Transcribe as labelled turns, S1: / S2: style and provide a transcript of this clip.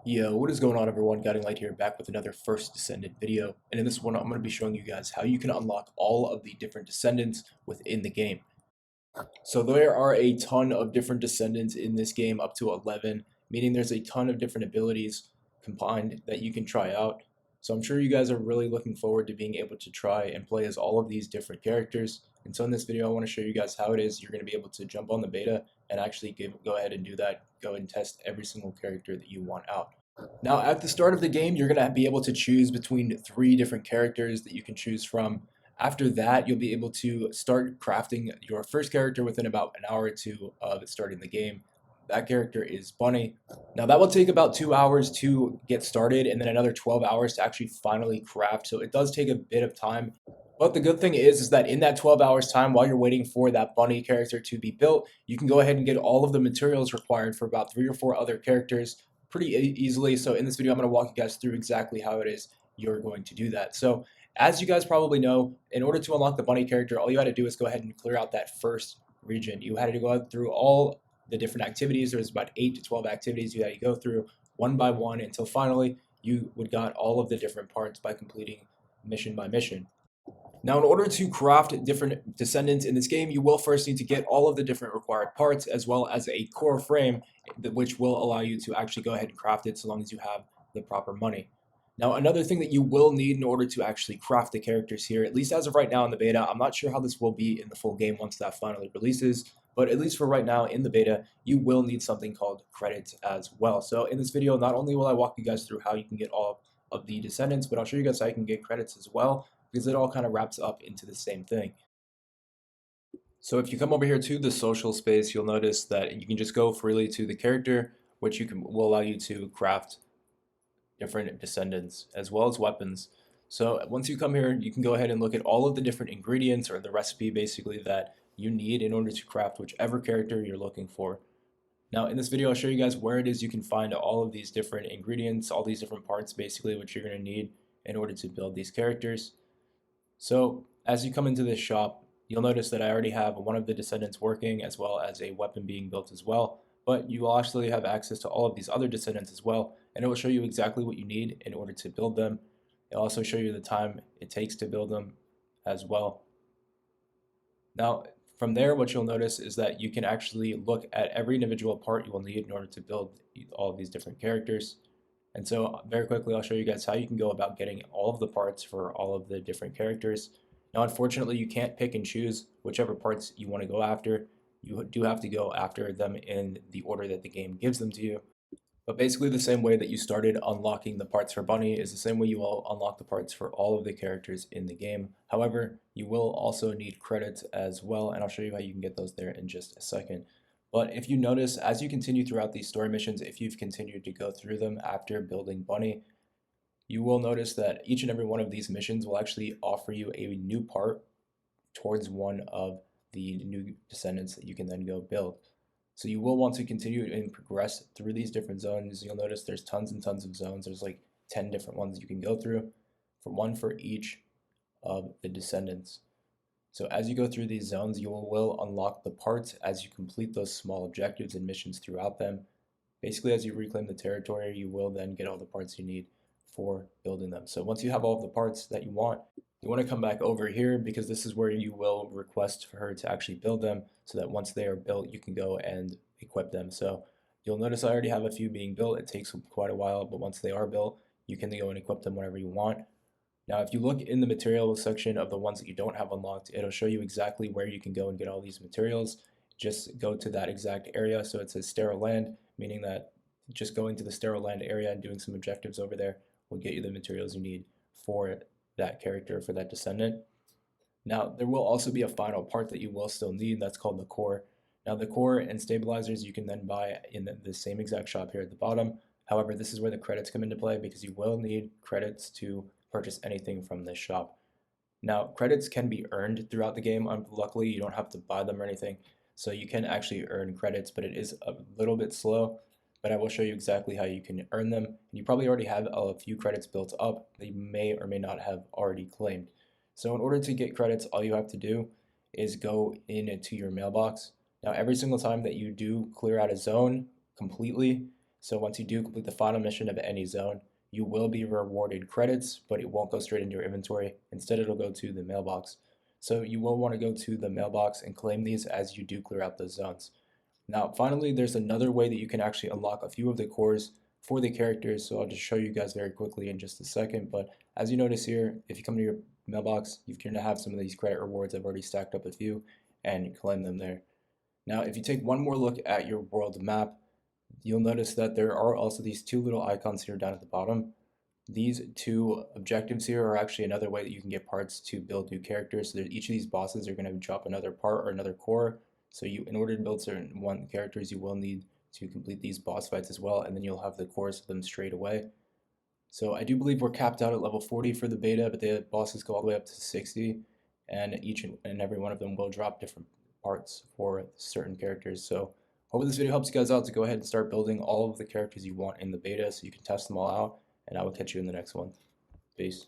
S1: Yo, what is going on everyone? Guiding Light here, back with another first Descendant video. And in this one, I'm going to be showing you guys how you can unlock all of the different Descendants within the game. So there are a ton of different Descendants in this game, up to 11, meaning there's a ton of different abilities combined that you can try out. So I'm sure you guys are really looking forward to being able to try and play as all of these different characters. And so in this video, I want to show you guys how it is you're going to be able to jump on the beta and actually go ahead and do that. Go and test every single character that you want out. Now, at the start of the game, you're going to be able to choose between three different characters that you can choose from. After that, you'll be able to start crafting your first character within about an hour or two of starting the game. That character is Bunny. Now, that will take about 2 hours to get started and then another 12 hours to actually finally craft. So it does take a bit of time. But the good thing is that in that 12 hours time, while you're waiting for that Bunny character to be built, you can go ahead and get all of the materials required for about 3 or 4 other characters pretty easily. So in this video, I'm going to walk you guys through exactly how it is you're going to do that. So as you guys probably know, in order to unlock the bunny character, all you had to do is go ahead and clear out that first region. You had to go through all the different activities. There's about 8 to 12 activities you had to go through one by one until finally you would got all of the different parts by completing mission by mission. Now, in order to craft different descendants in this game, you will first need to get all of the different required parts as well as a core frame, which will allow you to actually go ahead and craft it so long as you have the proper money. Now, another thing that you will need in order to actually craft the characters here, at least as of right now in the beta, I'm not sure how this will be in the full game once that finally releases, but at least for right now in the beta, you will need something called credits as well. So in this video, not only will I walk you guys through how you can get all of the descendants, but I'll show you guys how you can get credits as well, because it all kind of wraps up into the same thing. So if you come over here to the social space, you'll notice that you can just go freely to the character, which will allow you to craft different descendants as well as weapons. So once you come here, you can go ahead and look at all of the different ingredients or the recipe basically that you need in order to craft whichever character you're looking for. Now in this video, I'll show you guys where it is you can find all of these different ingredients, all these different parts basically, which you're going to need in order to build these characters. So as you come into this shop, you'll notice that I already have one of the descendants working as well as a weapon being built as well, but you will actually have access to all of these other descendants as well, and it will show you exactly what you need in order to build them. It'll also show you the time it takes to build them as well. Now, from there, what you'll notice is that you can actually look at every individual part you will need in order to build all of these different characters. And so very quickly, I'll show you guys how you can go about getting all of the parts for all of the different characters. Now, unfortunately, you can't pick and choose whichever parts you want to go after. You do have to go after them in the order that the game gives them to you. But basically the same way that you started unlocking the parts for Bunny is the same way you will unlock the parts for all of the characters in the game. However, you will also need credits as well, and I'll show you how you can get those there in just a second. But if you notice, as you continue throughout these story missions, if you've continued to go through them after building Bunny, you will notice that each and every one of these missions will actually offer you a new part towards one of the new descendants that you can then go build. So you will want to continue and progress through these different zones. You'll notice there's tons and tons of zones. There's like 10 different ones you can go through, for one for each of the descendants. So as you go through these zones, you will unlock the parts as you complete those small objectives and missions throughout them. Basically, as you reclaim the territory, you will then get all the parts you need for building them. So once you have all of the parts that you want to come back over here, because this is where you will request for her to actually build them, so that once they are built, you can go and equip them. So you'll notice I already have a few being built. It takes quite a while, but once they are built, you can go and equip them whenever you want. Now, if you look in the materials section of the ones that you don't have unlocked, it'll show you exactly where you can go and get all these materials. Just go to that exact area. So it says sterile land, meaning that just going to the sterile land area and doing some objectives over there will get you the materials you need for that character, for that descendant. Now, there will also be a final part that you will still need. That's called the core. Now, the core and stabilizers you can then buy in the same exact shop here at the bottom. However, this is where the credits come into play, because you will need credits to purchase anything from this shop. Now, credits can be earned throughout the game. Luckily, you don't have to buy them or anything, so you can actually earn credits, but it is a little bit slow. But I will show you exactly how you can earn them. And you probably already have a few credits built up that you may or may not have already claimed. So in order to get credits, all you have to do is go into your mailbox. Now, every single time that you do clear out a zone completely, So once you do complete the final mission of any zone, you will be rewarded credits, but it won't go straight into your inventory. Instead, it'll go to the mailbox. So you will want to go to the mailbox and claim these as you do clear out those zones. Now, finally, there's another way that you can actually unlock a few of the cores for the characters. So I'll just show you guys very quickly in just a second. But as you notice here, if you come to your mailbox, you're going to have some of these credit rewards. I've already stacked up a few and you claim them there. Now, if you take one more look at your world map, you'll notice that there are also these two little icons here down at the bottom. These two objectives here are actually another way that you can get parts to build new characters. So each of these bosses are going to drop another part or another core. So in order to build certain characters, you will need to complete these boss fights as well, and then you'll have the cores of them straight away. So I do believe we're capped out at level 40 for the beta, but the bosses go all the way up to 60, and each and every one of them will drop different parts for certain characters. So hopefully this video helps you guys out to go ahead and start building all of the characters you want in the beta so you can test them all out, and I will catch you in the next one. Peace.